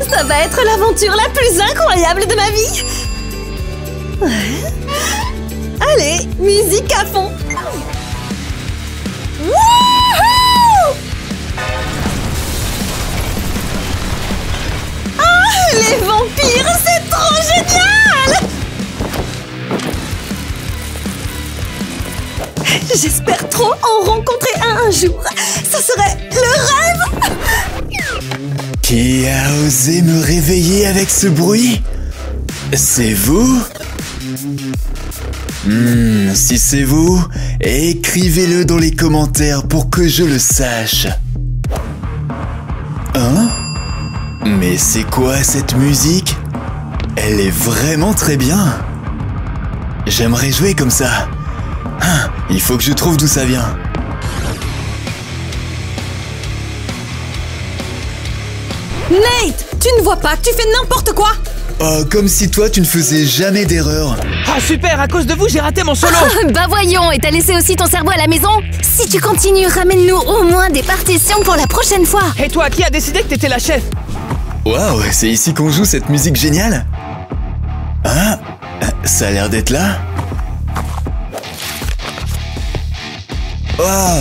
Ça va être l'aventure la plus incroyable de ma vie. Ouais. Allez, musique à fond. Wouhou! Ah, les vampires, c'est trop génial! J'espère trop en rencontrer un jour. Ce serait le rêve! Qui a osé me réveiller avec ce bruit? C'est vous? Si c'est vous, écrivez-le dans les commentaires pour que je le sache. Hein? Mais c'est quoi cette musique? Elle est vraiment très bien. J'aimerais jouer comme ça. Il faut que je trouve d'où ça vient. Nate, tu ne vois pas que tu fais n'importe quoi? Oh, comme si toi tu ne faisais jamais d'erreur. Ah super, à cause de vous j'ai raté mon solo. Bah voyons, et t'as laissé aussi ton cerveau à la maison? Si tu continues, ramène-nous au moins des partitions pour la prochaine fois. Et toi, qui a décidé que t'étais la chef? Waouh, c'est ici qu'on joue cette musique géniale? Ah, ça a l'air d'être là. Oh.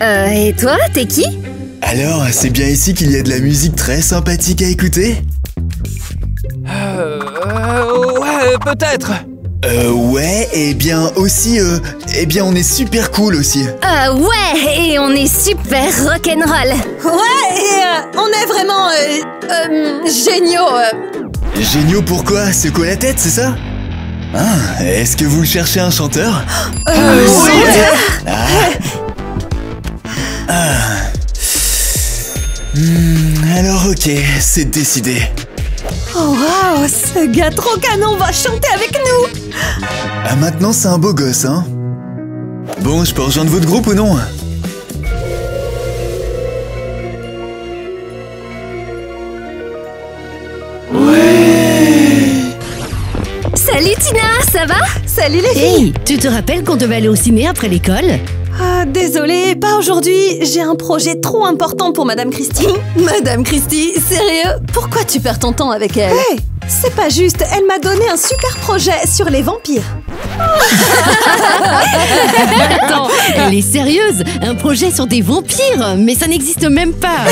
Et toi, t'es qui? Alors, c'est bien ici qu'il y a de la musique très sympathique à écouter? Ouais, peut-être. Ouais, et bien aussi, on est super cool aussi. Ouais, et on est super rock'n'roll. Ouais, et on est vraiment géniaux. Géniaux pourquoi? Secouer la tête, c'est ça? Ah, est-ce que vous cherchez un chanteur? Oui. Alors ok, c'est décidé. Oh waouh, ce gars trop canon va chanter avec nous. Ah maintenant c'est un beau gosse, hein? Bon, je peux rejoindre votre groupe ou non? Salut Tina, ça va? Salut les filles. Hey, tu te rappelles qu'on devait aller au ciné après l'école? Ah, désolée, pas aujourd'hui. J'ai un projet trop important pour Madame Christie. Madame Christie, sérieux? Pourquoi tu perds ton temps avec elle? Hey, c'est pas juste. Elle m'a donné un super projet sur les vampires. Attends, elle est sérieuse? Un projet sur des vampires? Mais ça n'existe même pas.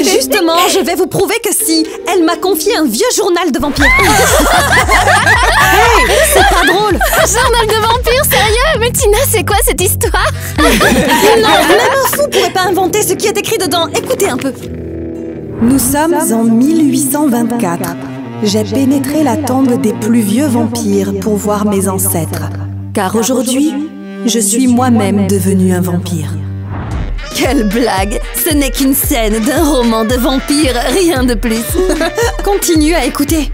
Justement, je vais vous prouver que si. Elle m'a confié un vieux journal de vampires. Hey, c'est pas drôle. Journal de vampire, sérieux? Mais Tina, c'est quoi cette histoire? Non, même un fou pourrait pas inventer ce qui est écrit dedans. Écoutez un peu. Nous sommes en 1824. J'ai pénétré la tombe des plus vieux vampires pour voir mes ancêtres. Car aujourd'hui, je suis moi-même devenu un vampire. Quelle blague! Ce n'est qu'une scène d'un roman de vampire, rien de plus. Continue à écouter.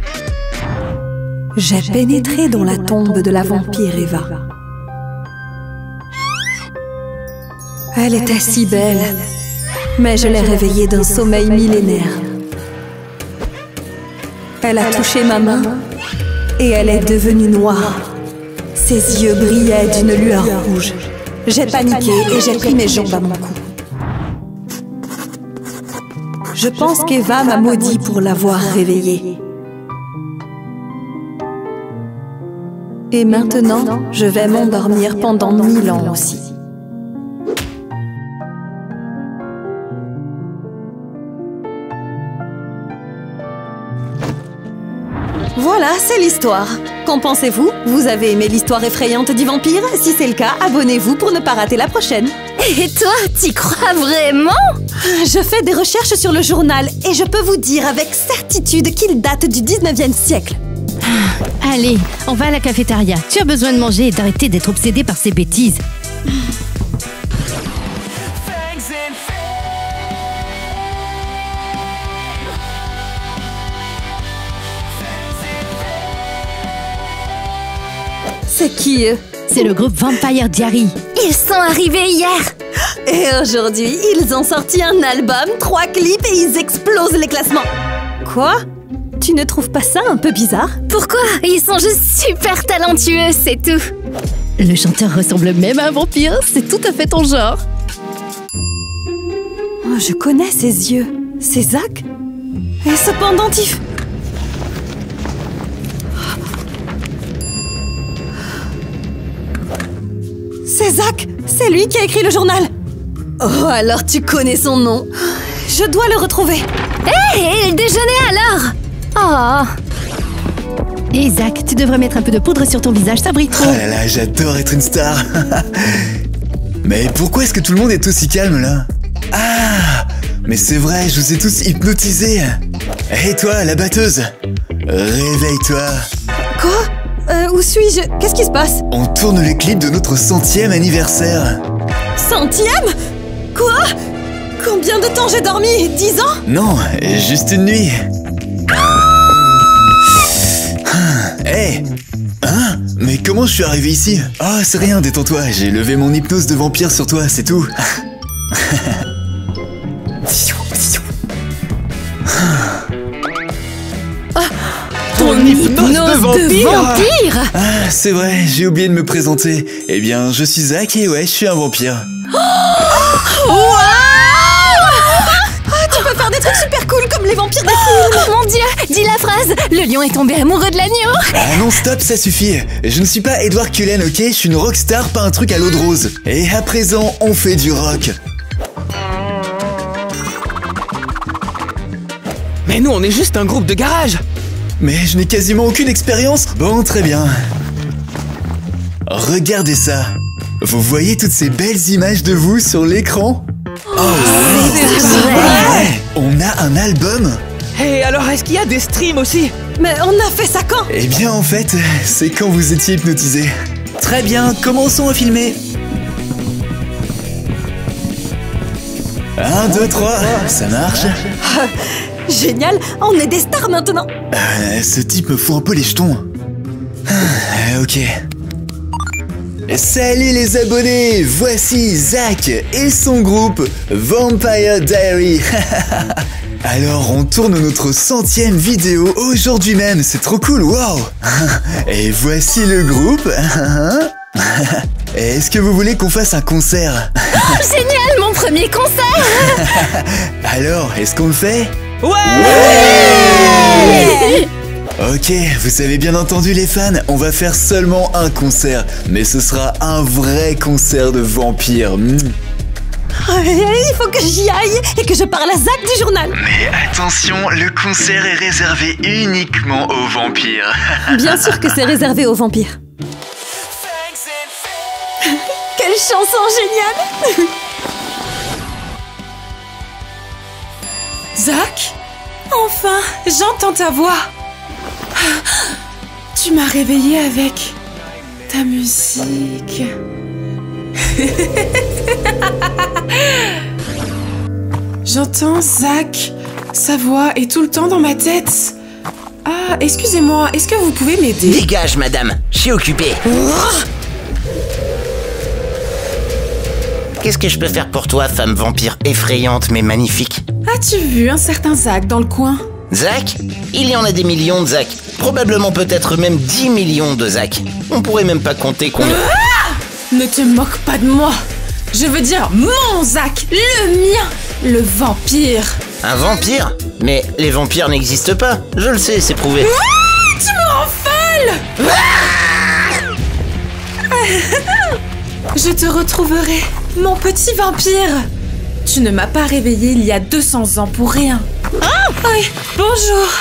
J'ai pénétré dans la tombe de la vampire Eva. Elle était si belle, mais je l'ai réveillée d'un sommeil millénaire. Elle a touché ma main et elle est devenue noire. Ses yeux brillaient d'une lueur rouge. J'ai paniqué et j'ai pris mes jambes à mon cou. Je pense qu'Eva m'a maudit pour l'avoir réveillée. Et maintenant, je vais m'endormir pendant 1000 ans aussi. Voilà, c'est l'histoire. Qu'en pensez-vous? Vous avez aimé l'histoire effrayante du vampire? Si c'est le cas, abonnez-vous pour ne pas rater la prochaine. Et toi, t'y crois vraiment? Je fais des recherches sur le journal et je peux vous dire avec certitude qu'il date du 19e siècle. Allez, on va à la cafétéria. Tu as besoin de manger et d'arrêter d'être obsédé par ces bêtises. C'est qui eux? C'est le groupe Vampire Diary. Ils sont arrivés hier. Et aujourd'hui, ils ont sorti un album, 3 clips et ils explosent les classements. Quoi? Tu ne trouves pas ça un peu bizarre? Pourquoi? Ils sont juste super talentueux, c'est tout. Le chanteur ressemble même à un vampire, c'est tout à fait ton genre. Oh, je connais ses yeux. C'est Zach? Et ce pendentif? C'est Zach! C'est lui qui a écrit le journal! Oh, alors tu connais son nom. Je dois le retrouver! Hé, le déjeuner alors! Oh! Et Zach, tu devrais mettre un peu de poudre sur ton visage, ça brille trop. Oh là là, j'adore être une star. Mais pourquoi est-ce que tout le monde est aussi calme là? Ah, mais c'est vrai, je vous ai tous hypnotisés. Hé toi, la batteuse, réveille-toi. Quoi? Où suis-je? Qu'est-ce qui se passe? On tourne le clip de notre 100e anniversaire. 100e? Quoi? Combien de temps j'ai dormi? 10 ans? Non, juste une nuit. Hé! Hein? Mais comment je suis arrivé ici? Oh, c'est rien, détends-toi, j'ai levé mon hypnose de vampire sur toi, c'est tout. Ton hypnose de vampire! Ah, c'est vrai, j'ai oublié de me présenter. Eh bien, je suis Zach et ouais, je suis un vampire. Tu peux faire des trucs super cool comme les vampires des films! Oh mon Dieu! Dis la phrase! Le lion est tombé amoureux de l'agneau! Ah non, stop, ça suffit. Je ne suis pas Edward Cullen, ok? Je suis une rockstar, pas un truc à l'eau de rose. Et à présent, on fait du rock. Mais nous, on est juste un groupe de garage! Mais je n'ai quasiment aucune expérience. Bon, très bien. Regardez ça. Vous voyez toutes ces belles images de vous sur l'écran? Oh, ouais. On a un album? Et alors, est-ce qu'il y a des streams aussi? Mais on a fait ça quand? Eh bien, en fait, c'est quand vous étiez hypnotisé. Très bien, commençons à filmer. 1, 2, 3, ça marche. Génial, on est des stars maintenant! Ce type me fout un peu les jetons. Ok. Salut les abonnés, voici Zach et son groupe Vampire Diary. Alors on tourne notre 100e vidéo aujourd'hui même, c'est trop cool, wow. Et voici le groupe. Est-ce que vous voulez qu'on fasse un concert? Oh, génial, mon premier concert! Alors, est-ce qu'on le fait? Ouais! Ok, vous avez bien entendu les fans, on va faire seulement un concert, mais ce sera un vrai concert de vampires. Il faut que j'y aille et que je parle à Zach du journal. Mais attention, le concert est réservé uniquement aux vampires. Bien sûr que c'est réservé aux vampires. Quelle chanson géniale! Zach? Enfin, j'entends ta voix. Tu m'as réveillée avec ta musique. J'entends Zach. Sa voix est tout le temps dans ma tête. Ah, excusez-moi, est-ce que vous pouvez m'aider? Dégage, madame, je suis occupé. Qu'est-ce que je peux faire pour toi, femme vampire effrayante mais magnifique? As-tu vu un certain Zach dans le coin? Zach? Il y en a des millions de Zach. Probablement peut-être même 10 millions de Zach. On pourrait même pas compter combien... Ne te moque pas de moi. Je veux dire mon Zach, le mien, le vampire. Un vampire? Mais les vampires n'existent pas. Je le sais, c'est prouvé. Tu me rends folle. Je te retrouverai, mon petit vampire. Tu ne m'as pas réveillé il y a 200 ans pour rien. Oui, bonjour.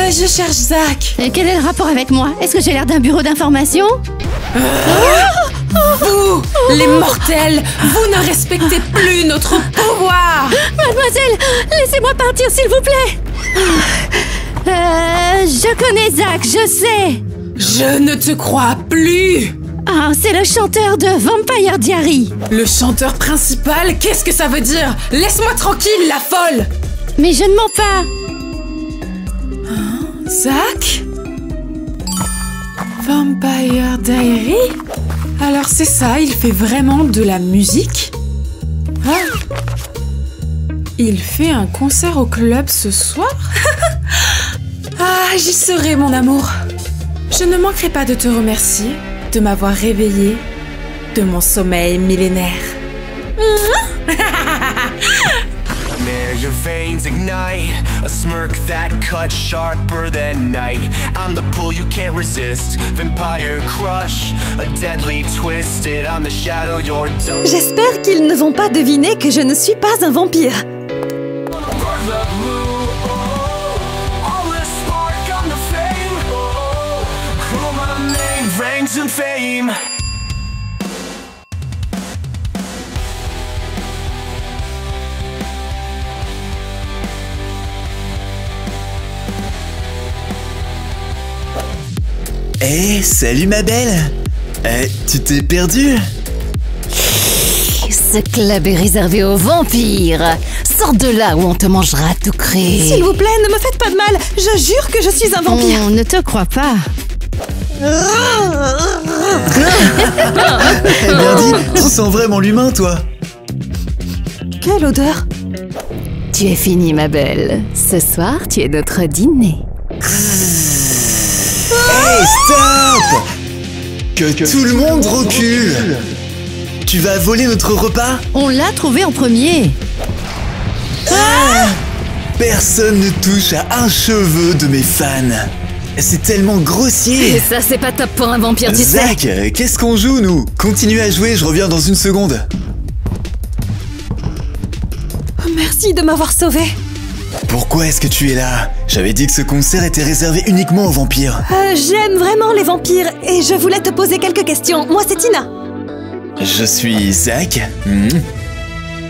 Je cherche Zach. Et quel est le rapport avec moi? Est-ce que j'ai l'air d'un bureau d'information? Vous, les mortels, vous ne respectez plus notre pouvoir. Mademoiselle, laissez-moi partir, s'il vous plaît. Je connais Zach, je sais. Je ne te crois plus. Ah, c'est le chanteur de Vampire Diary. Le chanteur principal, qu'est-ce que ça veut dire? Laisse-moi tranquille, la folle. Mais je ne mens pas. Zach? Vampire Diary? Alors c'est ça, il fait vraiment de la musique? Ah. Il fait un concert au club ce soir? Ah, j'y serai, mon amour. Je ne manquerai pas de te remercier de m'avoir réveillée de mon sommeil millénaire. your veins ignite, a smirk that cuts sharper than night. I'm the pull you can't resist, vampire crush, a deadly twisted, I'm the shadow you're done. J'espère qu'ils ne vont pas deviner que je ne suis pas un vampire. And fame. Hey, salut ma belle. Tu t'es perdue? Ce club est réservé aux vampires. Sors de là ou on te mangera tout cru. S'il vous plaît, ne me faites pas de mal. Je jure que je suis un vampire. On ne te croit pas. Bien dit, tu sens vraiment l'humain, toi. Quelle odeur! Tu es finie, ma belle. Ce soir, tu es notre dîner. Hey, stop! Que tout le monde recule. Tu vas voler notre repas? On l'a trouvé en premier. Personne ne touche à un cheveu de mes fans. C'est tellement grossier. Et ça, c'est pas top pour un vampire, tu sais. Zach, qu'est-ce qu'on joue, nous? Continue à jouer, je reviens dans une seconde. Merci de m'avoir sauvée. Pourquoi est-ce que tu es là? J'avais dit que ce concert était réservé uniquement aux vampires. J'aime vraiment les vampires et je voulais te poser quelques questions. Moi, c'est Tina. Je suis Zach.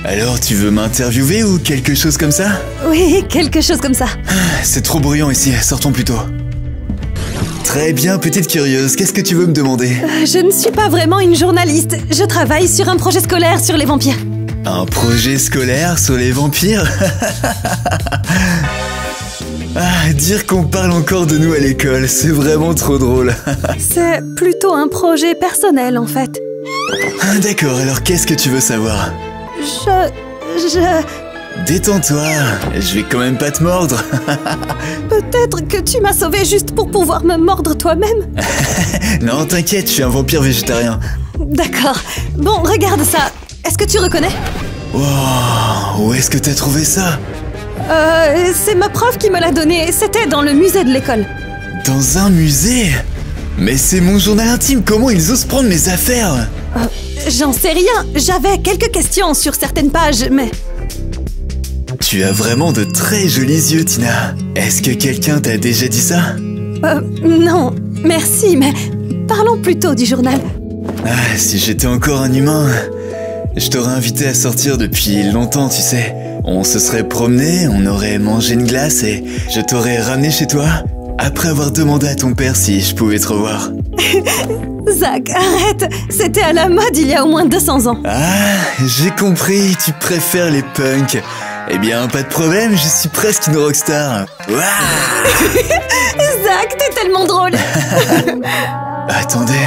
Alors, tu veux m'interviewer ou quelque chose comme ça? Oui, quelque chose comme ça. C'est trop bruyant ici, sortons plutôt. Très bien, petite curieuse, qu'est-ce que tu veux me demander? Je ne suis pas vraiment une journaliste. Je travaille sur un projet scolaire sur les vampires. Un projet scolaire sur les vampires? Dire qu'on parle encore de nous à l'école, c'est vraiment trop drôle. C'est plutôt un projet personnel, en fait. D'accord, alors qu'est-ce que tu veux savoir? Détends-toi, je vais quand même pas te mordre. Peut-être que tu m'as sauvée juste pour pouvoir me mordre toi-même. Non, t'inquiète, je suis un vampire végétarien. D'accord. Bon, regarde ça. Est-ce que tu reconnais? Wow, où est-ce que t'as trouvé ça? C'est ma prof qui me l'a donné. C'était dans le musée de l'école. Dans un musée? Mais c'est mon journal intime, comment ils osent prendre mes affaires? J'en sais rien. J'avais quelques questions sur certaines pages, mais... Tu as vraiment de très jolis yeux, Tina. Est-ce que quelqu'un t'a déjà dit ça? Non, merci, mais parlons plutôt du journal. Si j'étais encore un humain, je t'aurais invité à sortir depuis longtemps, tu sais. On se serait promené, on aurait mangé une glace et je t'aurais ramené chez toi, après avoir demandé à ton père si je pouvais te revoir. Zach, arrête! C'était à la mode il y a au moins 200 ans. J'ai compris, tu préfères les punks. Eh bien, pas de problème, je suis presque une rockstar. Zach, t'es tellement drôle. Attendez,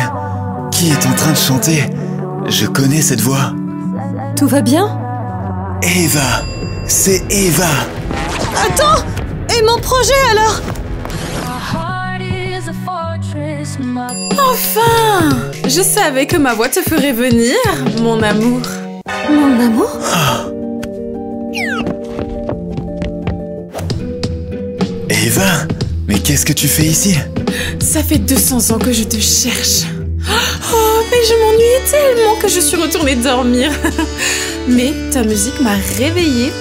qui est en train de chanter? Je connais cette voix. Tout va bien? Eva, c'est Eva. Attends! Et mon projet alors? Enfin! Je savais que ma voix te ferait venir, mon amour. Mon amour? Eva, mais qu'est-ce que tu fais ici? Ça fait 200 ans que je te cherche. Oh, mais je m'ennuyais tellement que je suis retournée dormir. Mais ta musique m'a réveillée.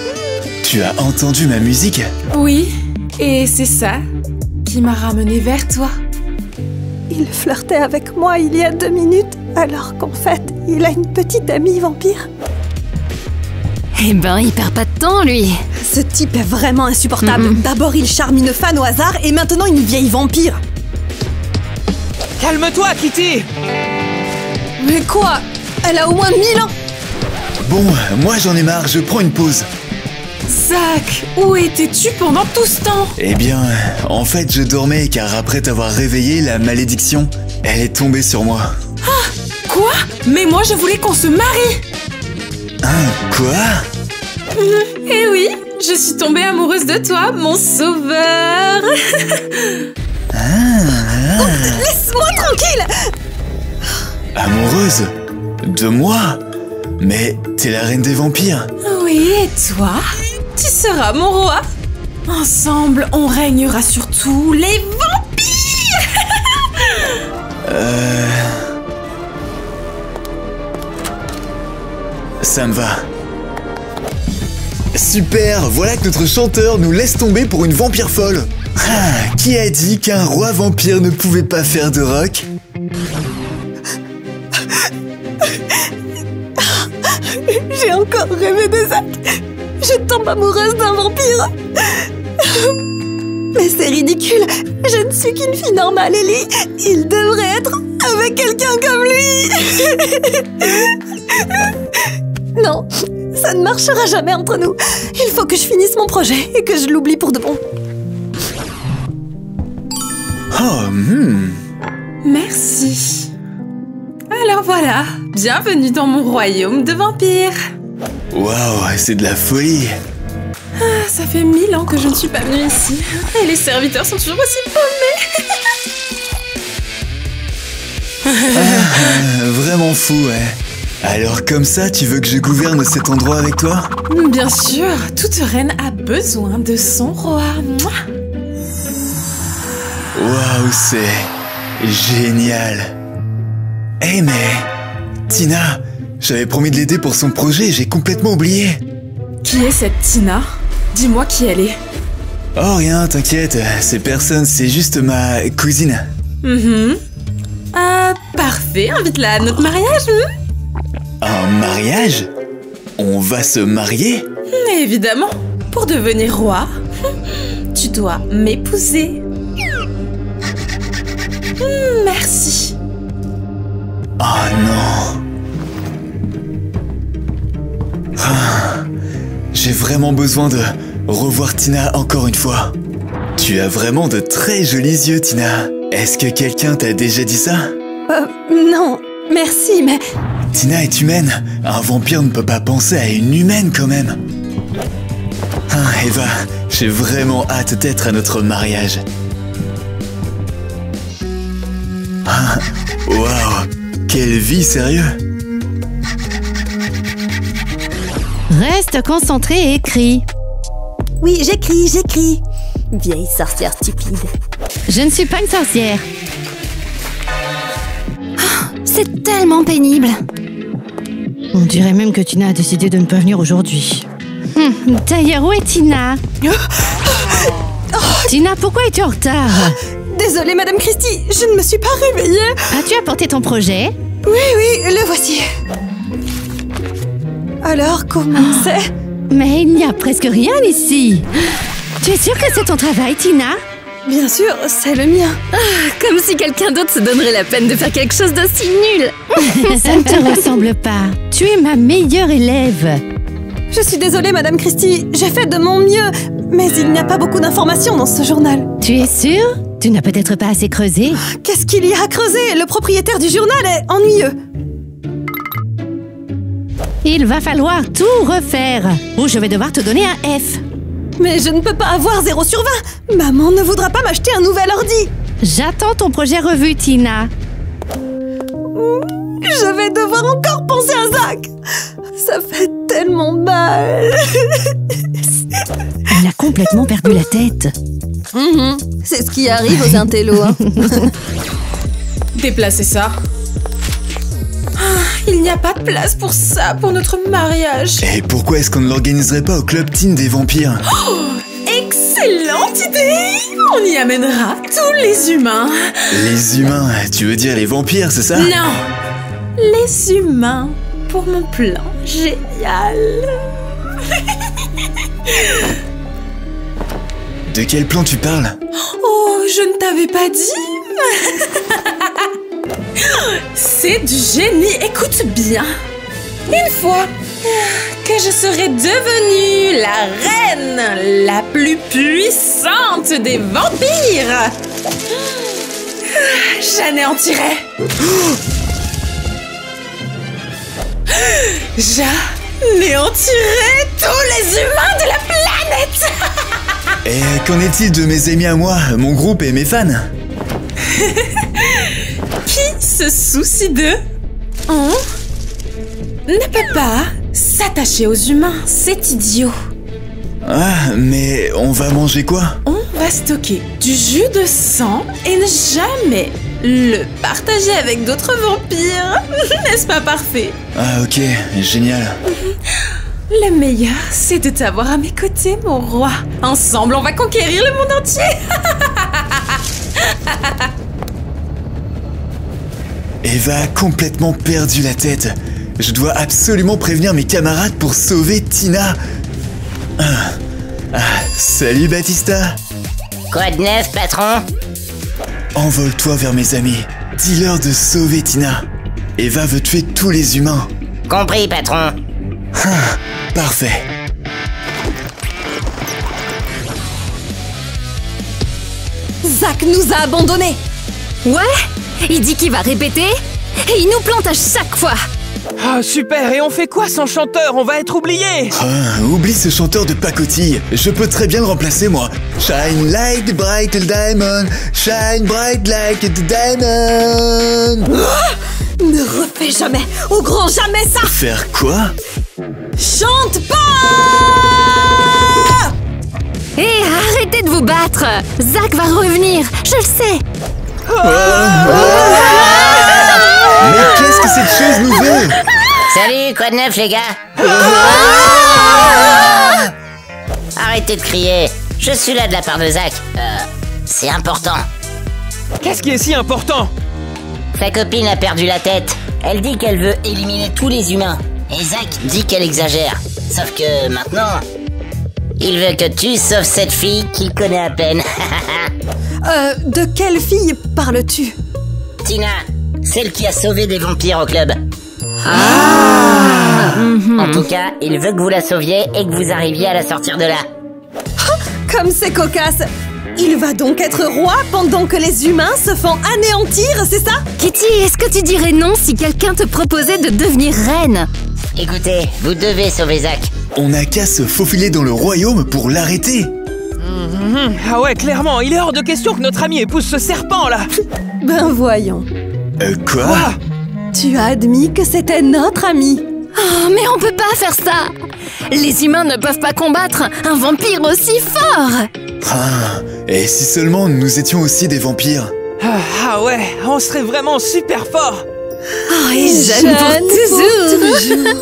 Tu as entendu ma musique? Oui, et c'est ça qui m'a ramenée vers toi. Il flirtait avec moi il y a 2 minutes, alors qu'en fait, il a une petite amie vampire. Eh ben, il perd pas de temps, lui. Ce type est vraiment insupportable. D'abord, il charme une fan au hasard, et maintenant une vieille vampire. Calme-toi, Kitty! Mais quoi? Elle a au moins 1000 ans! Bon, moi j'en ai marre, je prends une pause. Zach, où étais-tu pendant tout ce temps? Eh bien, en fait, je dormais car après t'avoir réveillé, la malédiction, elle est tombée sur moi. Ah, quoi? Mais moi, je voulais qu'on se marie! Quoi? Eh oui, je suis tombée amoureuse de toi, mon sauveur! Laisse-moi tranquille! Amoureuse? De moi? Mais t'es la reine des vampires. Oui, et toi? Tu seras mon roi. Ensemble, on régnera sur tous les vampires. Ça me va. Super, voilà que notre chanteur nous laisse tomber pour une vampire folle. Ah, qui a dit qu'un roi vampire ne pouvait pas faire de rock? J'ai encore rêvé de Zach. Je tombe amoureuse d'un vampire. Mais c'est ridicule. Je ne suis qu'une fille normale, Ellie. Il devrait être avec quelqu'un comme lui. Non, ça ne marchera jamais entre nous. Il faut que je finisse mon projet et que je l'oublie pour de bon. Merci. Alors voilà, bienvenue dans mon royaume de vampires. Waouh, c'est de la folie. Ah, ça fait 1000 ans que je ne suis pas venue ici. Et les serviteurs sont toujours aussi paumés. Vraiment fou, ouais. Alors comme ça, tu veux que je gouverne cet endroit avec toi? Bien sûr, toute reine a besoin de son roi. Waouh, c'est génial. Eh mais, Tina, j'avais promis de l'aider pour son projet et j'ai complètement oublié. Qui est cette Tina? Dis-moi qui elle est. Oh rien, t'inquiète, c'est personne, c'est juste ma cousine. Parfait, invite-la à notre mariage. Un mariage? On va se marier? Évidemment, pour devenir roi, tu dois m'épouser. Merci. Oh non. J'ai vraiment besoin de revoir Tina encore une fois. Tu as vraiment de très jolis yeux, Tina. Est-ce que quelqu'un t'a déjà dit ça? Non, merci, mais... Tina est humaine. Un vampire ne peut pas penser à une humaine quand même. Eva, j'ai vraiment hâte d'être à notre mariage. Waouh, quelle vie, sérieux. Reste concentré et écris. Oui, j'écris. Vieille sorcière stupide. Je ne suis pas une sorcière. C'est tellement pénible. On dirait même que Tina a décidé de ne pas venir aujourd'hui. D'ailleurs, où est Tina? Tina, pourquoi es-tu en retard? Désolée, Madame Christie, je ne me suis pas réveillée. As-tu apporté ton projet? Oui, le voici. Alors, comment c'est? Mais il n'y a presque rien ici. Tu es sûre que c'est ton travail, Tina? Bien sûr, c'est le mien. Comme si quelqu'un d'autre se donnerait la peine de faire quelque chose d'aussi nul. Ça ne te ressemble pas. Tu es ma meilleure élève. Je suis désolée, Madame Christie, j'ai fait de mon mieux. Mais il n'y a pas beaucoup d'informations dans ce journal. Tu es sûre? Tu n'as peut-être pas assez creusé. Qu'est-ce qu'il y a à creuser? Le propriétaire du journal est ennuyeux. Il va falloir tout refaire, ou je vais devoir te donner un F. Mais je ne peux pas avoir 0 sur 20. Maman ne voudra pas m'acheter un nouvel ordi. J'attends ton projet revu, Tina. Je vais devoir encore penser à Zach. Ça fait tellement mal. Elle a complètement perdu la tête. C'est ce qui arrive aux intellos. Déplacez ça. Il n'y a pas de place pour ça, pour notre mariage. Et pourquoi est-ce qu'on ne l'organiserait pas au club teen des vampires? Excellente idée! On y amènera tous les humains. Les humains, tu veux dire les vampires, c'est ça? Non! Les humains, pour mon plan génial. De quel plan tu parles? Oh, je ne t'avais pas dit. C'est du génie, écoute bien. Une fois que je serai devenue la reine la plus puissante des vampires, j'anéantirai. J'anéantirai tous les humains de la planète. Et qu'en est-il de mes amis à moi, mon groupe et mes fans? Qui se soucie d'eux? On ne peut pas s'attacher aux humains, c'est idiot. Ah, mais on va manger quoi? On va stocker du jus de sang et ne jamais le partager avec d'autres vampires. N'est-ce pas parfait? Ah ok, génial. Le meilleur, c'est de t'avoir à mes côtés, mon roi. Ensemble, on va conquérir le monde entier. Eva a complètement perdu la tête. Je dois absolument prévenir mes camarades pour sauver Tina. Salut Batista. Quoi de neuf, patron? Envole-toi vers mes amis. Dis-leur de sauver Tina. Eva veut tuer tous les humains. Compris, patron. Parfait. Zach nous a abandonnés. Ouais, il dit qu'il va répéter et il nous plante à chaque fois. Ah, super, et on fait quoi sans chanteur? On va être oubliés. Oublie ce chanteur de pacotille. Je peux très bien le remplacer, moi. Shine like the bright diamond. Shine bright like the diamond. Ne refais jamais, au grand jamais ça. Faire quoi? Chante pas. Hé, arrêtez de vous battre. Zach va revenir, je le sais. Mais qu'est-ce que cette chose nous veut? Salut, quoi de neuf, les gars? Arrêtez de crier. Je suis là de la part de Zach. C'est important. Qu'est-ce qui est si important? Sa copine a perdu la tête. Elle dit qu'elle veut éliminer tous les humains. Et Zach dit qu'elle exagère. Sauf que maintenant, il veut que tu sauves cette fille qu'il connaît à peine. De quelle fille parles-tu? Tina, celle qui a sauvé des vampires au club. En tout cas, il veut que vous la sauviez et que vous arriviez à la sortir de là. Comme c'est cocasse. Il va donc être roi pendant que les humains se font anéantir, c'est ça? Kitty, est-ce que tu dirais non si quelqu'un te proposait de devenir reine? Écoutez, vous devez sauver Zach. On n'a qu'à se faufiler dans le royaume pour l'arrêter. Ah ouais, clairement, il est hors de question que notre ami épouse ce serpent, là. Ben voyons. Quoi? Tu as admis que c'était notre ami. Oh, mais on peut pas faire ça. Les humains ne peuvent pas combattre un vampire aussi fort. Et si seulement nous étions aussi des vampires? Ah ouais, on serait vraiment super fort. Oh, et jeune pour toujours.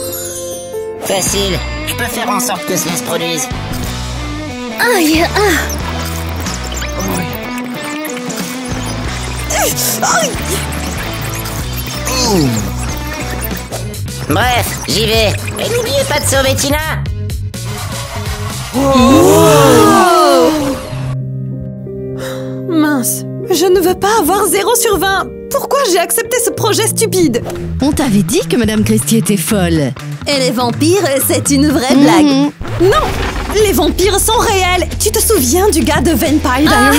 Facile, je peux faire en sorte que cela se produise. Aïe, Bref, j'y vais. Et n'oubliez pas de sauver Tina. Mince, je ne veux pas avoir 0 sur 20. Pourquoi j'ai accepté ce projet stupide? On t'avait dit que Madame Christie était folle. Et les vampires, c'est une vraie blague. Non, les vampires sont réels. Tu te souviens du gars de Vampire Diaries?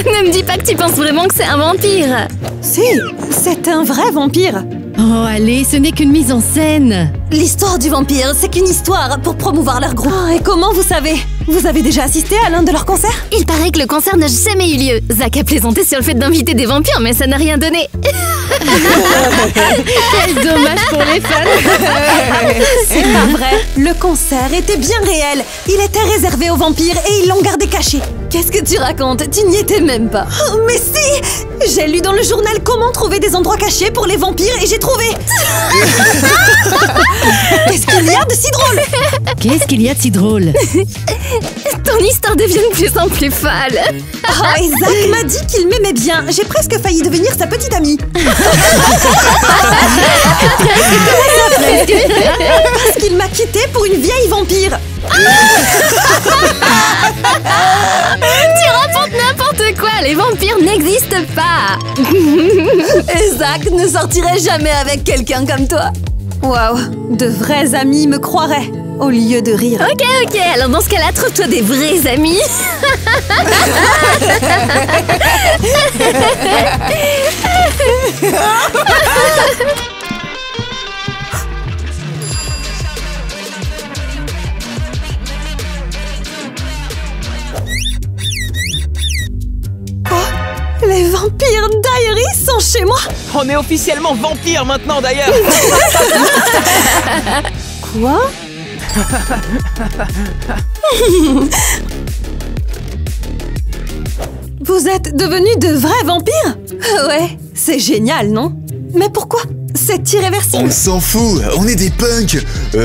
Ne me dis pas que tu penses vraiment que c'est un vampire. Si, c'est un vrai vampire. Oh, allez, ce n'est qu'une mise en scène. L'histoire du vampire, c'est qu'une histoire pour promouvoir leur groupe. Et comment vous savez? Vous avez déjà assisté à l'un de leurs concerts? Il paraît que le concert n'a jamais eu lieu. Zach a plaisanté sur le fait d'inviter des vampires, mais ça n'a rien donné. Quel dommage pour les fans. C'est pas vrai. Le concert était bien réel. Il était réservé aux vampires et ils l'ont gardé caché. Qu'est-ce que tu racontes? Tu n'y étais même pas. Oh, mais si! J'ai lu dans le journal comment trouver des endroits cachés pour les vampires et j'ai trouvé. Qu'est-ce qu'il y a de si drôle? Qu'est-ce qu'il y a de si drôle? Ton histoire devient de plus en plus folle. Oh, et Zach m'a dit qu'il m'aimait bien. J'ai presque failli devenir sa petite amie. Parce qu'il m'a quittée pour une vieille vampire. Tu racontes n'importe quoi, les vampires n'existent pas. Et Zach ne sortirait jamais avec quelqu'un comme toi. Waouh, de vrais amis me croiraient au lieu de rire. Ok, alors dans ce cas-là, trouve-toi des vrais amis. Les Vampire Diaries sont chez moi. On est officiellement vampires maintenant, d'ailleurs. Quoi? Vous êtes devenus de vrais vampires? Ouais, c'est génial, non? Mais pourquoi? C'est irréversible. On s'en fout, on est des punks. Oh,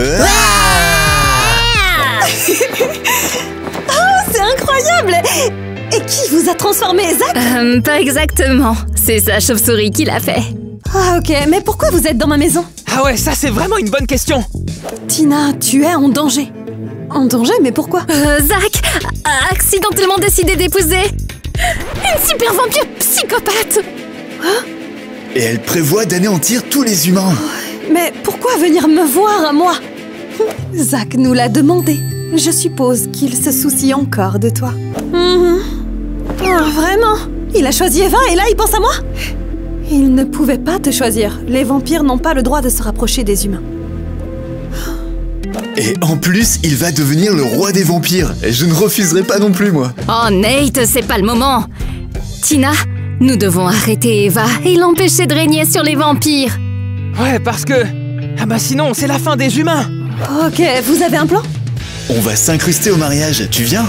c'est incroyable! Et qui vous a transformé, Zach? Pas exactement. C'est sa chauve-souris qui l'a fait. Ah ok, mais pourquoi vous êtes dans ma maison? Ah ouais, ça c'est vraiment une bonne question. Tina, tu es en danger. En danger, mais pourquoi? Zach a accidentellement décidé d'épouser une super vampire psychopathe. Et elle prévoit d'anéantir tous les humains. Mais pourquoi venir me voir à moi? Zach nous l'a demandé. Je suppose qu'il se soucie encore de toi. Oh, vraiment? Il a choisi Eva et là il pense à moi? Il ne pouvait pas te choisir. Les vampires n'ont pas le droit de se rapprocher des humains. Et en plus, il va devenir le roi des vampires. Et je ne refuserai pas non plus, moi. Oh Nate, c'est pas le moment. Tina, nous devons arrêter Eva et l'empêcher de régner sur les vampires. Ouais, parce que... Ah bah sinon, c'est la fin des humains. Ok, vous avez un plan? On va s'incruster au mariage, tu viens?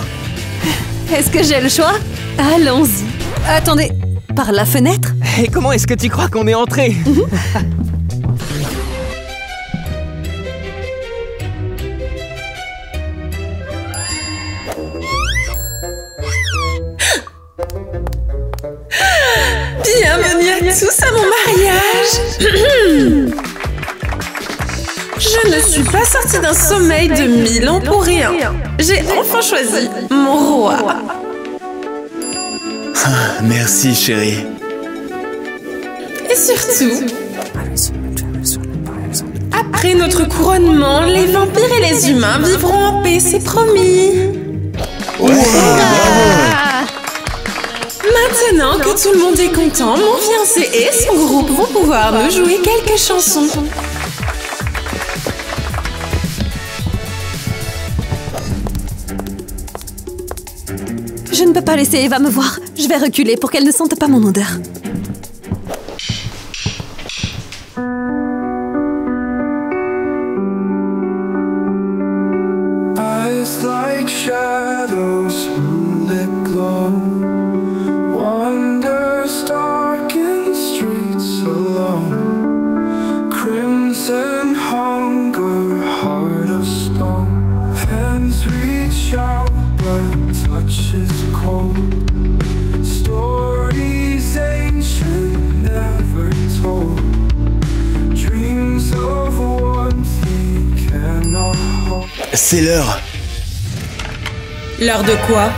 Est-ce que j'ai le choix? Allons-y. Attendez, par la fenêtre? Et comment est-ce que tu crois qu'on est entré? Bienvenue à tous à mon mariage. Je ne suis pas sortie d'un sommeil de 1000 ans pour rien. J'ai enfin choisi mon roi. Merci, chérie. Et surtout, après notre couronnement, les vampires et les humains vivront en paix, c'est promis. Ouais, bravo. Maintenant que tout le monde est content, mon fiancé et son groupe vont pouvoir me jouer quelques chansons. Je ne peux pas laisser Eva me voir. Je vais reculer pour qu'elle ne sente pas mon odeur. Eyes like shadows, moonlit glow. Wanders dark in streets alone. Crimson hunger, heart of stone. Hands reach out, but touch is cold. Stories ancient, never told. Dreams of warmth he cannot hold. C'est l'heure. L'heure de quoi?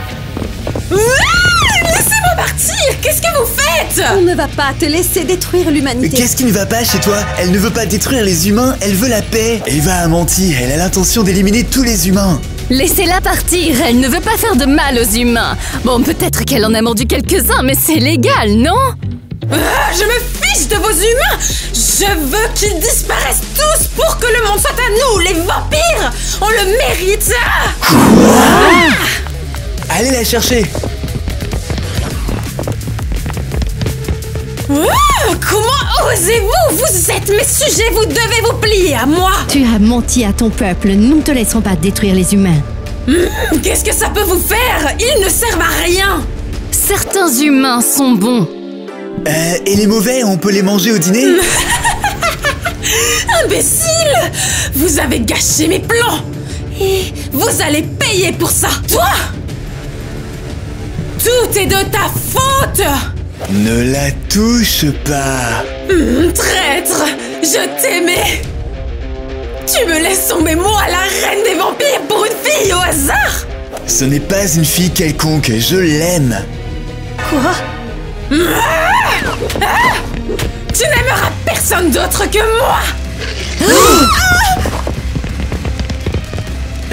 Laissez-moi partir! Qu'est-ce que vous faites? On ne va pas te laisser détruire l'humanité. Qu'est-ce qui ne va pas chez toi? Elle ne veut pas détruire les humains, elle veut la paix. Eva a menti, elle a l'intention d'éliminer tous les humains. Laissez-la partir, elle ne veut pas faire de mal aux humains. Bon, peut-être qu'elle en a mordu quelques-uns, mais c'est légal, non? Je me fiche de vos humains! Je veux qu'ils disparaissent tous pour que le monde soit à nous, les vampires! On le mérite! Allez la chercher. Comment osez-vous? Vous êtes mes sujets, vous devez vous plier à moi! Tu as menti à ton peuple, nous ne te laisserons pas détruire les humains. Qu'est-ce que ça peut vous faire? Ils ne servent à rien! Certains humains sont bons. Et les mauvais, on peut les manger au dîner? Imbécile! Vous avez gâché mes plans! Et vous allez payer pour ça! Toi! Tout est de ta faute! Ne la touche pas. Traître! Je t'aimais! Tu me laisses tomber moi, la reine des vampires, pour une fille au hasard? Ce n'est pas une fille quelconque, je l'aime. Quoi? Tu n'aimeras personne d'autre que moi!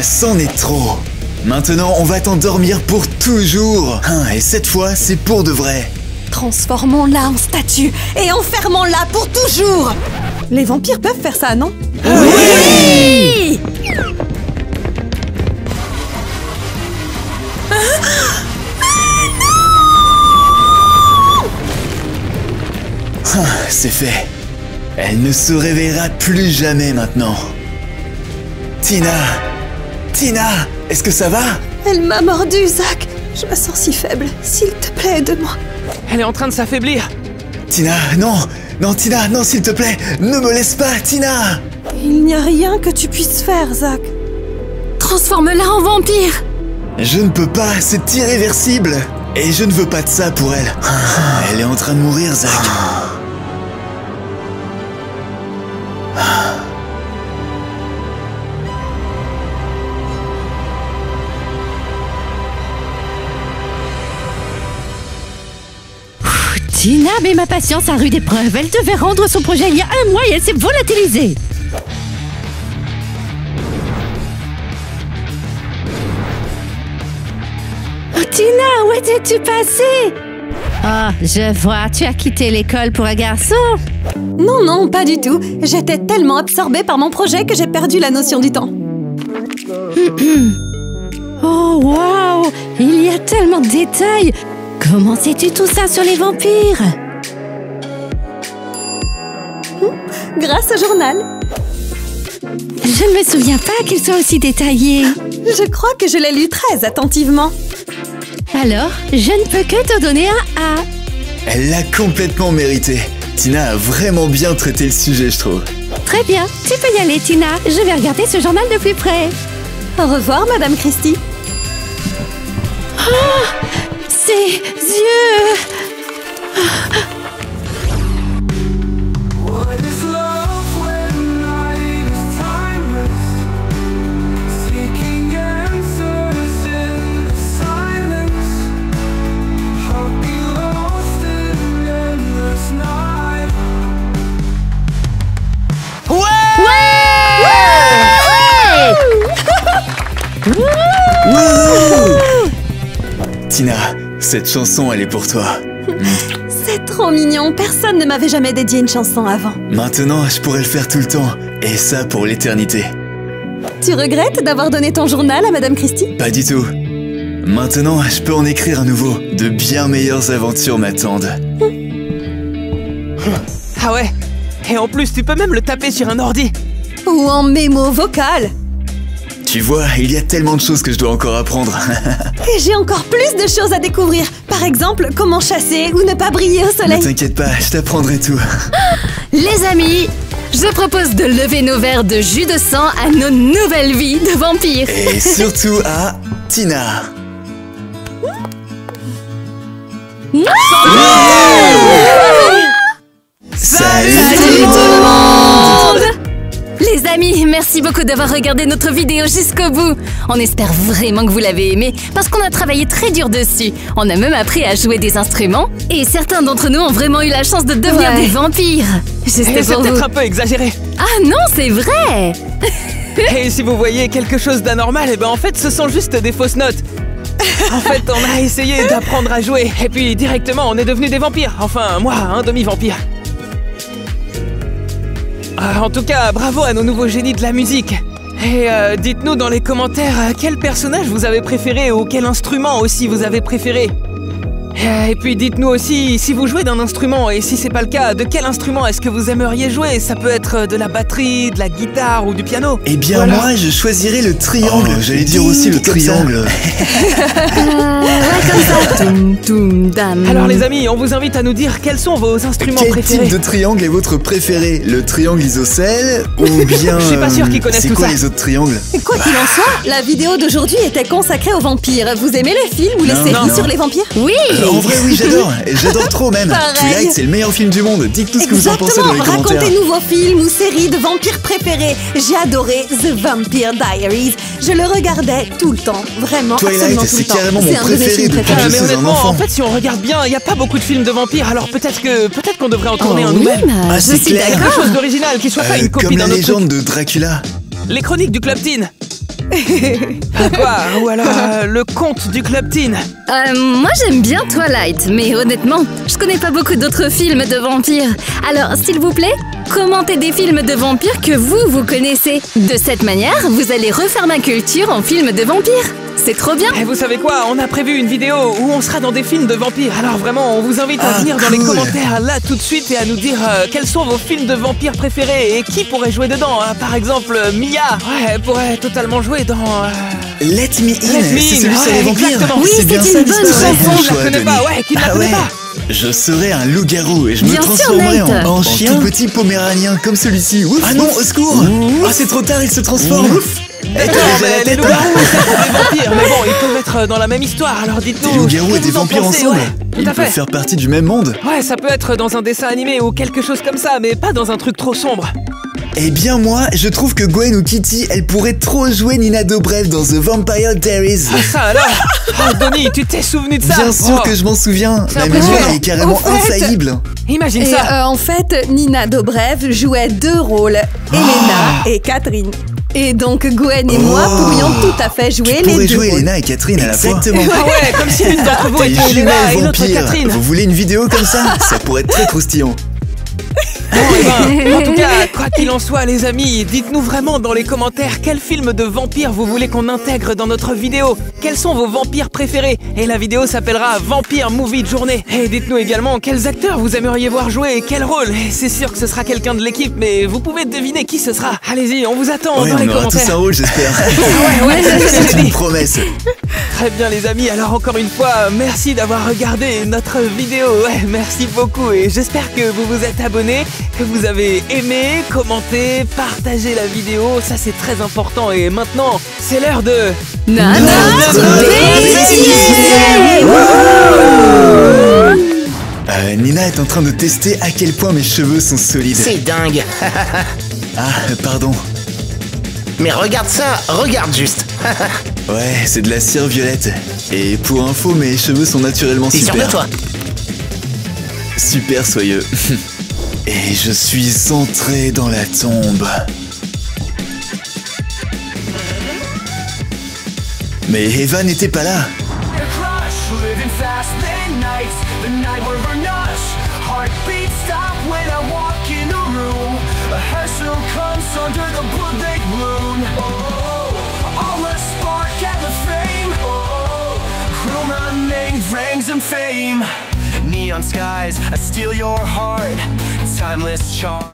C'en est trop. Maintenant, on va t'endormir pour toujours. Et cette fois, c'est pour de vrai. Transformons-la en statue et enfermons-la pour toujours. Les vampires peuvent faire ça, non? Oui! C'est fait. Elle ne se réveillera plus jamais maintenant. Tina, Tina, est-ce que ça va? Elle m'a mordu, Zach. Je me sens si faible. S'il te plaît, aide-moi. Elle est en train de s'affaiblir. Tina, non! Non, Tina, non, s'il te plaît! Ne me laisse pas, Tina! Il n'y a rien que tu puisses faire, Zach. Transforme-la en vampire. Je ne peux pas, c'est irréversible! Et je ne veux pas de ça pour elle. Elle est en train de mourir, Zach. Tina met ma patience à rude épreuve. Elle devait rendre son projet il y a 1 mois et elle s'est volatilisée. Oh, Tina, où étais-tu passée? Ah, je vois, tu as quitté l'école pour un garçon. Non, non, pas du tout. J'étais tellement absorbée par mon projet que j'ai perdu la notion du temps. Oh, waouh! Il y a tellement de détails. Comment sais-tu tout ça sur les vampires? Grâce au journal. Je ne me souviens pas qu'il soit aussi détaillé. Je crois que je l'ai lu très attentivement. Alors, je ne peux que te donner un A. Elle l'a complètement mérité. Tina a vraiment bien traité le sujet, je trouve. Très bien, tu peux y aller, Tina. Je vais regarder ce journal de plus près. Au revoir, Madame Christie. Oh, ses yeux. Tina, cette chanson, elle est pour toi. C'est trop mignon. Personne ne m'avait jamais dédié une chanson avant. Maintenant, je pourrais le faire tout le temps. Et ça pour l'éternité. Tu regrettes d'avoir donné ton journal à Madame Christie? Pas du tout. Maintenant, je peux en écrire un nouveau. De bien meilleures aventures m'attendent. Ah ouais. Et en plus, tu peux même le taper sur un ordi. Ou en mémo vocal. Tu vois, il y a tellement de choses que je dois encore apprendre. Et j'ai encore plus de choses à découvrir. Par exemple, comment chasser ou ne pas briller au soleil. Ne t'inquiète pas, je t'apprendrai tout. Les amis, je propose de lever nos verres de jus de sang à nos nouvelles vies de vampires. Et surtout à Tina. Salut tout le monde! Les amis, merci beaucoup d'avoir regardé notre vidéo jusqu'au bout. On espère vraiment que vous l'avez aimé parce qu'on a travaillé très dur dessus. On a même appris à jouer des instruments et certains d'entre nous ont vraiment eu la chance de devenir des vampires. C'est peut-être un peu exagéré. Ah non, c'est vrai. Et si vous voyez quelque chose d'anormal, eh ben en fait ce sont juste des fausses notes. En fait, on a essayé d'apprendre à jouer et puis directement on est devenus des vampires. Enfin, moi, un demi-vampire. En tout cas, bravo à nos nouveaux génies de la musique. Et dites-nous dans les commentaires quel personnage vous avez préféré ou quel instrument aussi vous avez préféré. Et puis dites-nous aussi si vous jouez d'un instrument et si c'est pas le cas, de quel instrument est-ce que vous aimeriez jouer? Ça peut être de la batterie, de la guitare ou du piano. Eh bien moi, je choisirais le triangle. Oh, j'allais dire aussi le triangle. Alors les amis, on vous invite à nous dire quels sont vos instruments préférés. Quel type de triangle est votre préféré? Le triangle isocèle ou bien... Je suis pas sûr qu'ils connaissent tout ça. C'est quoi les autres triangles? Quoi qu'il en soit, la vidéo d'aujourd'hui était consacrée aux vampires. Vous aimez les films ou les séries sur les vampires? Oui. En vrai, oui, j'adore. J'adore trop même. Twilight, c'est le meilleur film du monde. Dites tout ce que vous en pensez dans les commentaires. Racontez-nous vos films ou séries de vampires préférés. J'ai adoré The Vampire Diaries. Je le regardais tout le temps. Vraiment, Twilight, c'est carrément mon préféré depuis que je suis un enfant. En fait, si on regarde bien, il n'y a pas beaucoup de films de vampires. Alors peut-être qu'on devrait en tourner un nous-mêmes. Ah, c'est clair. Quelque chose d'original qui soit pas une copie comme d'un la autre truc. légende de Dracula. Les chroniques du Club Teen. Quoi? Ou alors le conte du Club Teen. Moi j'aime bien Twilight, mais honnêtement, je connais pas beaucoup d'autres films de vampires. Alors s'il vous plaît, commentez des films de vampires que vous connaissez. De cette manière, vous allez refaire ma culture en films de vampires. C'est trop bien. Et vous savez quoi? On a prévu une vidéo où on sera dans des films de vampires. Alors vraiment, on vous invite à venir dans les commentaires là tout de suite et à nous dire quels sont vos films de vampires préférés et qui pourrait jouer dedans. Par exemple, Mia, elle pourrait totalement jouer dans... Let Me In, c'est celui sur les vampires. Exactement. Oui, c'est bien une ça, bonne l'histoire. chanson. Je la connais pas, ouais, qui ne la connaît pas? Je serais un loup-garou et je me Bien sûr, transformerais Nate. en chien, tout petit poméranien comme celui-ci. Ouf, ah non, au secours. Ah, c'est trop tard, il se transforme. D'accord, mais les loups-garous c'est des vampires. Mais bon, ils peuvent être dans la même histoire, alors dites-nous. Des loups-garous et que des vous en vampires pensez, ensemble. ouais, tout Ils à fait. peuvent faire partie du même monde. Ouais, ça peut être dans un dessin animé ou quelque chose comme ça, mais pas dans un truc trop sombre. Eh bien moi, je trouve que Gwen ou Kitty, elle pourrait trop jouer Nina Dobrev dans The Vampire Diaries. Ah ça alors? Oh Donnie, tu t'es souvenu de ça? Bien sûr que je m'en souviens. C'est La mémoire impressionnant. est carrément Au fait, infaillible. Imagine Et ça. en fait, Nina Dobrev jouait 2 rôles, Elena et Catherine. Et donc Gwen et moi pourrions tout à fait jouer Tu les pourrais 2 jouer rôles. Elena et Catherine à la fois. Exactement. Ah ouais, comme si l'une d'entre vous Des était Elena jumelles et l'autre vampires. Catherine. Vous voulez une vidéo comme ça? Ça pourrait être très croustillant. Bon, eh ben, en tout cas, quoi qu'il en soit, les amis, dites-nous vraiment dans les commentaires quel film de vampire vous voulez qu'on intègre dans notre vidéo. Quels sont vos vampires préférés? Et la vidéo s'appellera Vampire Movie de journée. Et dites-nous également quels acteurs vous aimeriez voir jouer et quel rôle. Et c'est sûr que ce sera quelqu'un de l'équipe, mais vous pouvez deviner qui ce sera. Allez-y, on vous attend Ouais, dans les on aura tous un commentaires. rôle, j'espère. Ouais, C'est c'est une dit. promesse. Très bien les amis, alors encore une fois, merci d'avoir regardé notre vidéo, ouais, merci beaucoup et j'espère que vous vous êtes abonnés, que vous avez aimé, commenté, partagé la vidéo, ça c'est très important et maintenant, c'est l'heure de... Nana Nina est en train de tester à quel point mes cheveux sont solides. C'est dingue. Ah, pardon. Mais regarde ça, regarde juste. Ouais, c'est de la cire violette. Et pour info, mes cheveux sont naturellement T'es sûr super. de toi? Super soyeux. Et je suis entré dans la tombe. Mais Eva n'était pas là. Crush, living fast, then nights, the night where we're nuts. Heartbeat stop when I walk in a room. A hair still comes under the blood they bloom. Oh, all the spark and the fame. Oh, chroma name, ranks and fame. Neon skies, I steal your heart. Timeless charm.